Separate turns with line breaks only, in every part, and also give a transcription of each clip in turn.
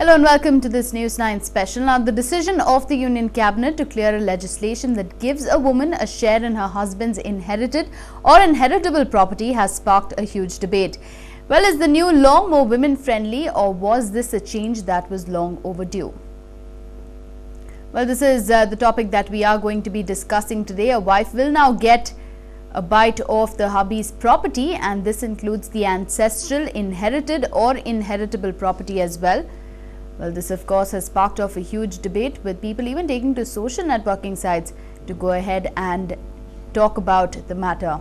Hello and welcome to this News 9 special. Now, the decision of the Union Cabinet to clear a legislation that gives a woman a share in her husband's inherited or inheritable property has sparked a huge debate. Well, is the new law more women-friendly, or was this a change that was long overdue? Well, this is the topic that we are going to be discussing today. A wife will now get a bite of the hubby's property, and this includes the ancestral, inherited or inheritable property as well. Well, this of course has sparked off a huge debate, with people even taking to social networking sites to go ahead and talk about the matter.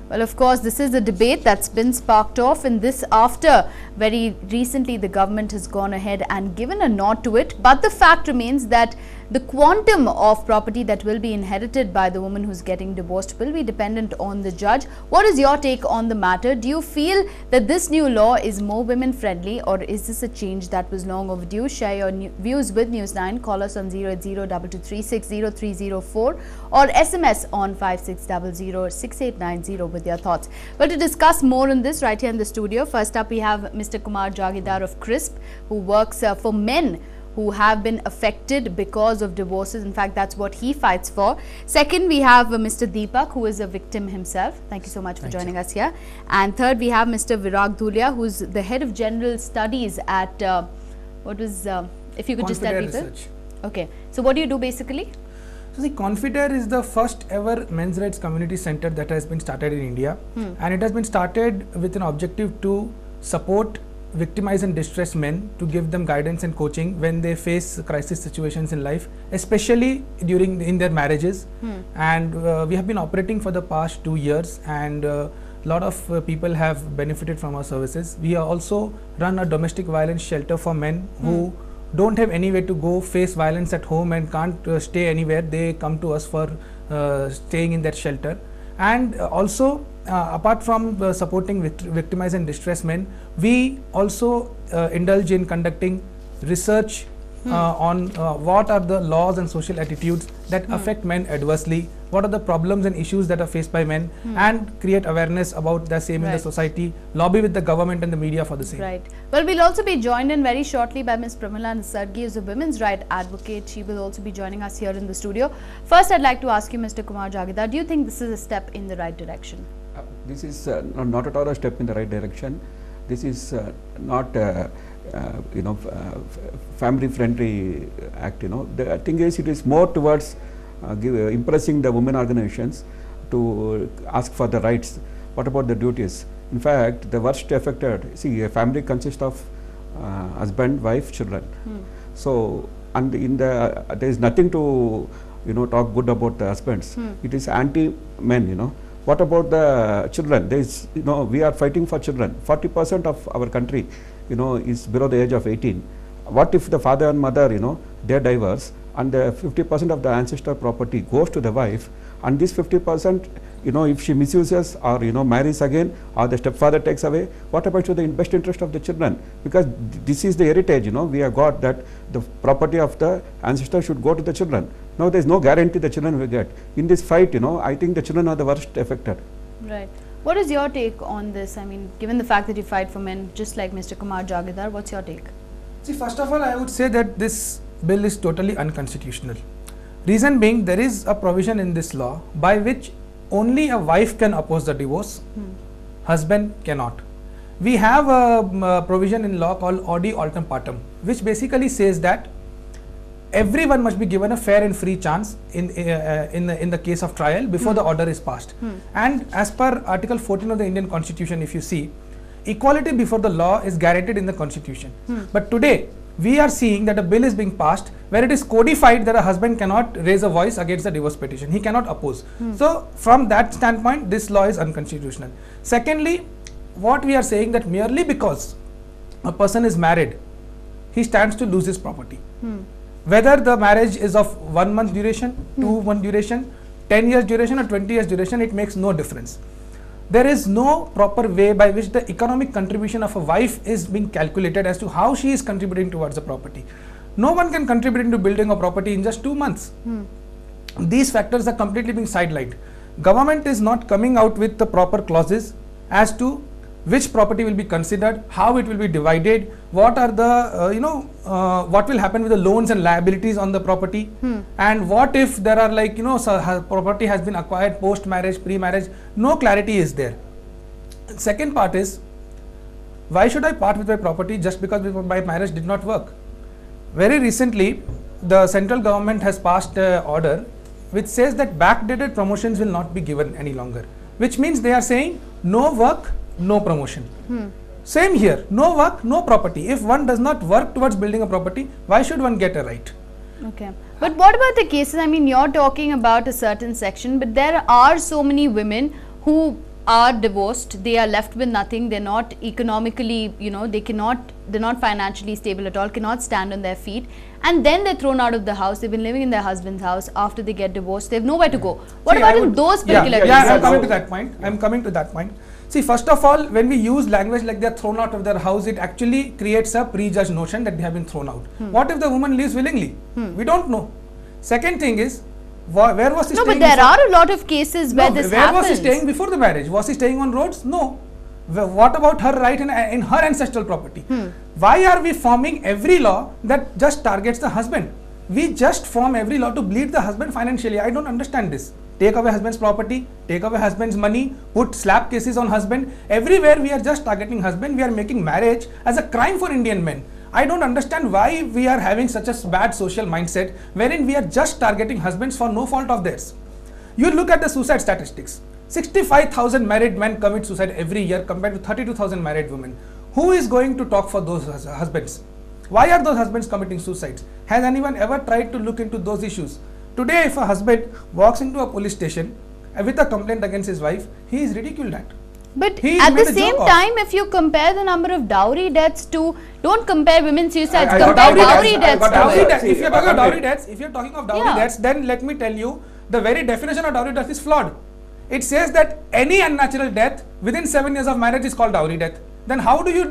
Well, of course, this is a debate that's been sparked off, and this after very recently the government has gone ahead and given a nod to it. But the fact remains that the quantum of property that will be inherited by the woman who's getting divorced will be dependent on the judge. What is your take on the matter? Do you feel that this new law is more women friendly, or is this a change that was long overdue? Share your views with News 9. Call us on 080-2236-0304 or SMS on 5600-6890 with your thoughts. Well, to discuss more on this right here in the studio, first up we have Mr. Kumar Jagidar of CRISP, who works for men who have been affected because of divorces. In fact, that's what he fights for. Second, we have Mr. Deepak, who is a victim himself. Thank you so much for joining us here. And third, we have Mr. Virag Dhulia, who's the head of general studies at if you could just tell people.
Research.
Okay, so what do you do basically?
So the Confidere is the first ever men's rights community center that has been started in India, and it has been started with an objective to support victimized and distressed men, to give them guidance and coaching when they face crisis situations in life, especially in their marriages. And we have been operating for the past 2 years, and a lot of people have benefited from our services. We also run a domestic violence shelter for men who don't have anywhere to go, face violence at home and can't stay anywhere. They come to us for staying in that shelter. And also, apart from supporting victimized and distressed men, we also indulge in conducting research on what are the laws and social attitudes that affect men adversely, what are the problems and issues that are faced by men, and create awareness about the same in the society, lobby with the government and the media for the same.
Right. Well, we'll also be joined in very shortly by Ms. Pramila Nisargi, who is a women's right advocate. She will also be joining us here in the studio. First, I'd like to ask you, Mr. Kumar Jagidar, do you think this is a step in the right direction?
This is not at all a step in the right direction. This is not family friendly act. The thing is, it is more towards impressing the women organizations to ask for the rights. What about the duties? In fact, the worst affected, see, a family consists of husband, wife, children. So, and there is nothing to talk good about the husbands. It is anti-men. What about the children? There is, we are fighting for children. 40% of our country, is below the age of 18. What if the father and mother, they divorce, and the 50% of the ancestor property goes to the wife, and this 50%, if she misuses or marries again, or the stepfather takes away, what about to the best interest of the children? Because this is the heritage, we have got that the property of the ancestor should go to the children. Now there is no guarantee the children will get. In this fight, I think the children are the worst affected.
Right. What is your take on this? I mean, given the fact that you fight for men, just like Mr. Kumar Jagidar, what's your take?
See, first of all, I would say that this bill is totally unconstitutional. Reason being, there is a provision in this law by which only a wife can oppose the divorce, husband cannot. We have a provision in law called Audi Altem Partem, which basically says that everyone must be given a fair and free chance in the case of trial before the order is passed. And as per Article 14 of the Indian Constitution, if you see, equality before the law is guaranteed in the Constitution. But today, we are seeing that a bill is being passed where it is codified that a husband cannot raise a voice against the divorce petition. He cannot oppose. So, from that standpoint, this law is unconstitutional. Secondly, what we are saying that merely because a person is married, he stands to lose his property. Whether the marriage is of 1 month duration, 2 month duration, 10 years duration or 20 years duration, it makes no difference. There is no proper way by which the economic contribution of a wife is being calculated as to how she is contributing towards the property. No one can contribute into building a property in just 2 months. These factors are completely being sidelined. government is not coming out with the proper clauses as to which property will be considered, how it will be divided, what are the what will happen with the loans and liabilities on the property, and what if there are like property has been acquired post marriage, pre-marriage. No clarity is there. Second part is, why should I part with my property just because my marriage did not work? Very recently the central government has passed an order which says that backdated promotions will not be given any longer, which means they are saying no work, no promotion. Same here, no work, no property. If one does not work towards building a property, why should one get a right?
Okay, but what about the cases? I mean, you're talking about a certain section, but there are so many women who are divorced, they are left with nothing, they're not economically, they're not financially stable at all, cannot stand on their feet, and then they're thrown out of the house. They've been living in their husband's house after they get divorced, they have nowhere to go. What about in those particular cases?
I'm coming to that point. I'm coming to that point. See, first of all, when we use language like they're thrown out of their house, it actually creates a prejudged notion that they have been thrown out. What if the woman leaves willingly? We don't know. Second thing is, where was he staying?
No, but there are a lot of cases where this happens.
Where was he staying before the marriage? Was he staying on roads? No. What about her right in her ancestral property? Why are we forming every law that just targets the husband? We just form every law to bleed the husband financially. I don't understand this. Take away husband's property, take away husband's money, put slap cases on husband. Everywhere we are just targeting husband. We are making marriage as a crime for Indian men. I don't understand why we are having such a bad social mindset wherein we are just targeting husbands for no fault of theirs. You look at the suicide statistics. 65,000 married men commit suicide every year compared to 32,000 married women. Who is going to talk for those husbands? Why are those husbands committing suicides? Has anyone ever tried to look into those issues? Today, if a husband walks into a police station with a complaint against his wife, he is ridiculed at.
But at the same time, if you compare the number of dowry deaths to, don't compare women's suicides, compare dowry deaths to it.
If you are talking of dowry deaths, deaths, then let me tell you, the very definition of dowry death is flawed. It says that any unnatural death within 7 years of marriage is called dowry death. Then how do you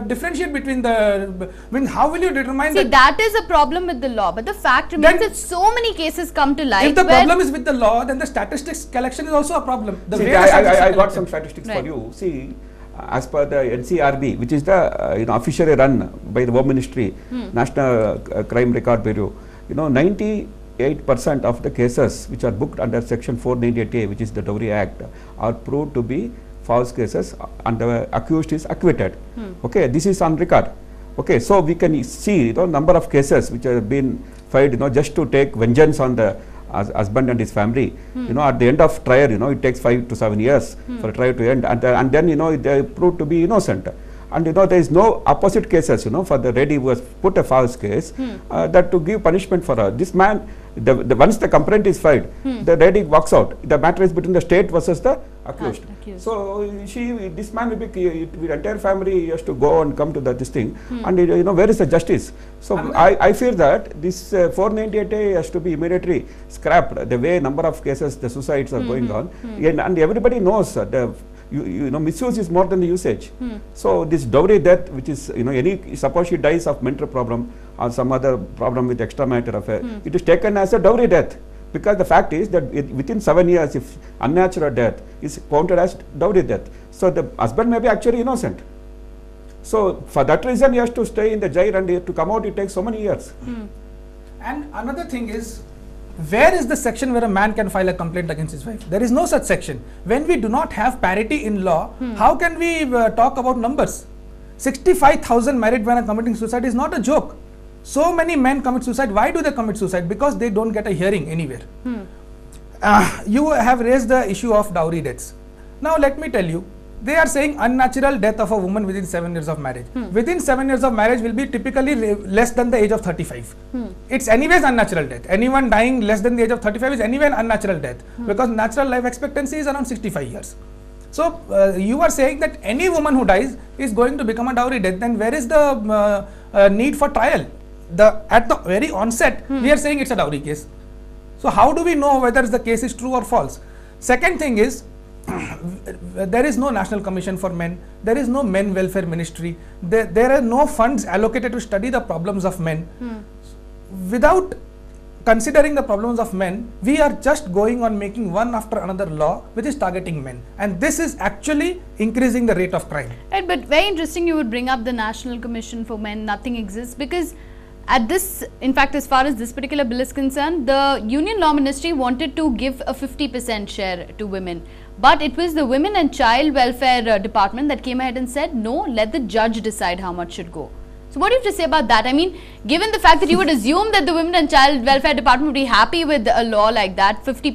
differentiate between how will you determine
that? See, that is a problem with the law, but the fact remains that so many cases come to light.
If the problem is with the law, then the statistics collection is also a problem.
I got some statistics for you. See, as per the NCRB, which is the officially run by the Home Ministry, National Crime Record Bureau, 98% of the cases which are booked under Section 498A, which is the Dowry Act, are proved to be false cases and the accused is acquitted. Okay, this is on record. Okay, so we can see number of cases which have been filed just to take vengeance on the husband and his family. At the end of trial, it takes 5 to 7 years for a trial to end, and then they proved to be innocent. And there is no opposite cases, for the lady who has put a false case, that to give punishment for her. This man, once the complaint is filed, the lady walks out. The matter is between the state versus the accused. So this man will be, the entire family has to go and come to this thing, and where is the justice? So I fear that this 498A has to be immediately scrapped. The way number of cases, the suicides are going on, and everybody knows the misuse is more than the usage. So this dowry death, which is suppose she dies of mental problem or some other problem with extramarital affair, it is taken as a dowry death, because the fact is that within 7 years, if unnatural death is counted as dowry death, so the husband may be actually innocent. So for that reason, he has to stay in the jail, and to come out it takes so many years.
And another thing is, where is the section where a man can file a complaint against his wife? There is no such section. When we do not have parity in law, how can we talk about numbers? 65,000 married men are committing suicide is not a joke. So many men commit suicide. Why do they commit suicide? Because they don't get a hearing anywhere. You have raised the issue of dowry deaths. Now let me tell you, they are saying unnatural death of a woman within 7 years of marriage. Within 7 years of marriage will be typically less than the age of 35. It's anyways unnatural death. Anyone dying less than the age of 35 is anyway an unnatural death, because natural life expectancy is around 65 years. So you are saying that any woman who dies is going to become a dowry death. Then where is the need for trial? At the very onset, we are saying it's a dowry case. So how do we know whether the case is true or false? Second thing is, there is no National Commission for Men, there is no Men Welfare Ministry, there are no funds allocated to study the problems of men. Without considering the problems of men, we are just going on making one after another law which is targeting men, and this is actually increasing the rate of crime.
Right, but very interesting you would bring up the National Commission for Men. Nothing exists because at this, in fact, as far as this particular bill is concerned, the Union Law Ministry wanted to give a 50% share to women. But it was the Women and Child Welfare Department that came ahead and said, no, let the judge decide how much should go. So what do you have to say about that? I mean, given the fact that you would assume that the Women and Child Welfare Department would be happy with a law like that, 50% of the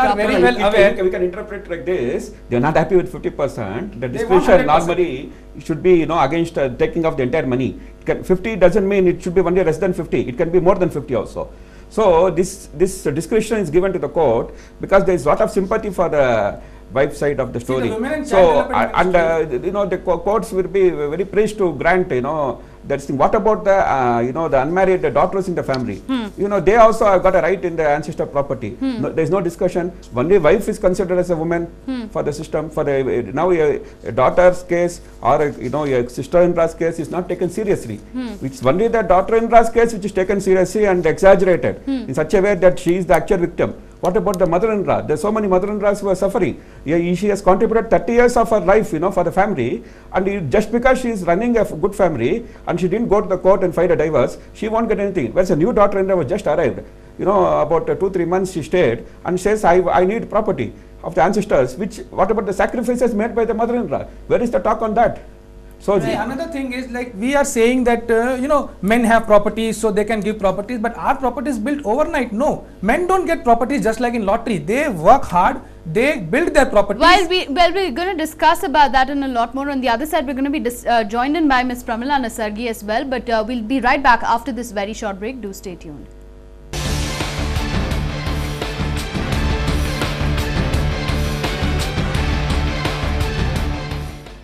property.
Very well aware.
We can interpret like this. They are not happy with 50%. The discretion normally should be, against taking off the entire money. 50 doesn't mean it should be only less than 50. It can be more than 50 also. So this discretion is given to the court because there is a lot of sympathy for the wife side of the story. So the courts will be very pleased to grant that thing. What about the the unmarried daughters in the family? They also have got a right in the ancestor property. No, there is no discussion. Only wife is considered as a woman for the system. For the now a daughter's case or a sister-in-law's case is not taken seriously. It's only the daughter-in-law's case which is taken seriously and exaggerated in such a way that she is the actual victim. What about the mother-in-law? There are so many mother-in-laws who are suffering. She has contributed 30 years of her life, for the family, and just because she is running a good family and she didn't go to the court and fight a divorce, she won't get anything. Whereas a new daughter-in-law was just arrived. About 2-3 months she stayed and says, I need property of the ancestors. What about the sacrifices made by the mother-in-law? Where is the talk on that? So
another thing is, like, we are saying that men have properties so they can give properties, but are properties built overnight? No, men don't get properties just like in lottery. They work hard, they build their properties.
We're going to discuss about that and a lot more. On the other side, we're going to be joined in by Ms. Pramila Nasargi as well, but we'll be right back after this very short break. Do stay tuned.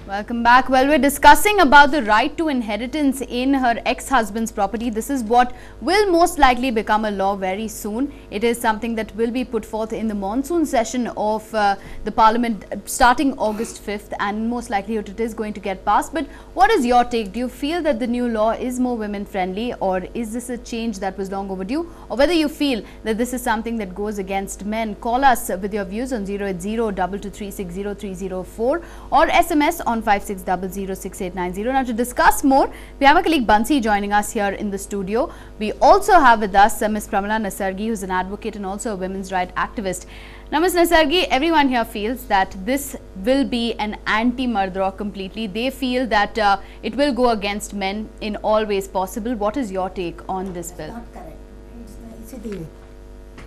Welcome back. Well, we're discussing about the right to inheritance in her ex-husband's property. This is what will most likely become a law very soon. It is something that will be put forth in the monsoon session of the Parliament starting August 5th, and most likely it is going to get passed. But what is your take? Do you feel that the new law is more women-friendly, or is this a change that was long overdue, or whether you feel that this is something that goes against men? Call us with your views on 080-22360304 or SMS on 56006890. Now, to discuss more, we have a colleague Bansi joining us here in the studio. We also have with us Ms. Pramila Nasargi, who is an advocate and also a women's rights activist. Now, Ms. Nasargi, everyone here feels that this will be an anti-mard law completely. They feel that it will go against men in all ways possible. What is your take on this bill?
Not correct.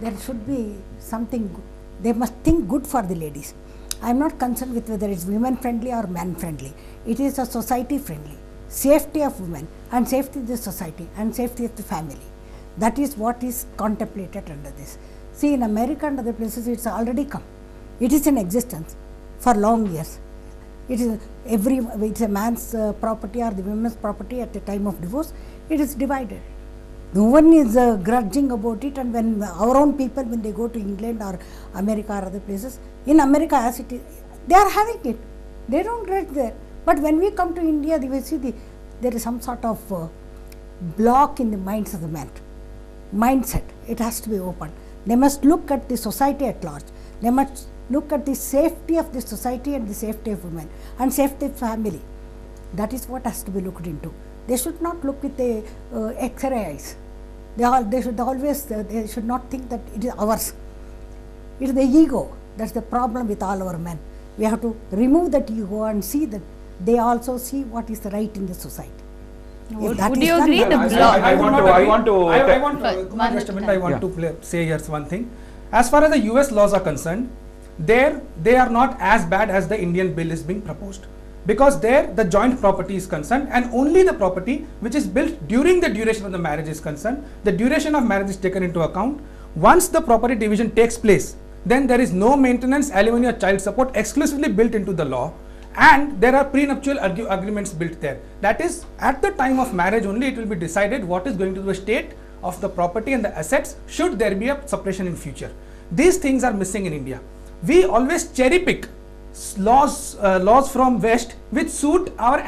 There should be something good. They must think good for the ladies. I am not concerned with whether it's women friendly or man friendly. It is a society friendly. Safety of women and safety of the society and safety of the family. That is what is contemplated under this. See, in America and other places, it's already come. It is in existence for long years. It is it's a man's property or the women's property at the time of divorce. It is divided. No one is grudging about it, and when our own people, when they go to England or America or other places, in America as it is, they are having it. They don't grudge there. But when we come to India, we see there is some sort of block in the minds of the men. Mindset, it has to be open. They must look at the society at large. They must look at the safety of the society and the safety of women and safety of family. That is what has to be looked into. They should not look with the X-ray eyes. They should not think that it is ours. It is the ego. That's the problem with all our men. We have to remove that ego and see that they also see what is right in the society.
Would you agree?
I want to say here one thing. As far as the US laws are concerned, they are not as bad as the Indian bill is being proposed. Because there the joint property is concerned, and only the property which is built during the duration of the marriage is concerned. The duration of marriage is taken into account. Once the property division takes place, then there is no maintenance, alimony or child support exclusively built into the law, and there are prenuptial agreements built there. That is, at the time of marriage only it will be decided what is going to be the state of the property and the assets should there be a separation in future. These things are missing in India. We always cherry pick laws from West which suit our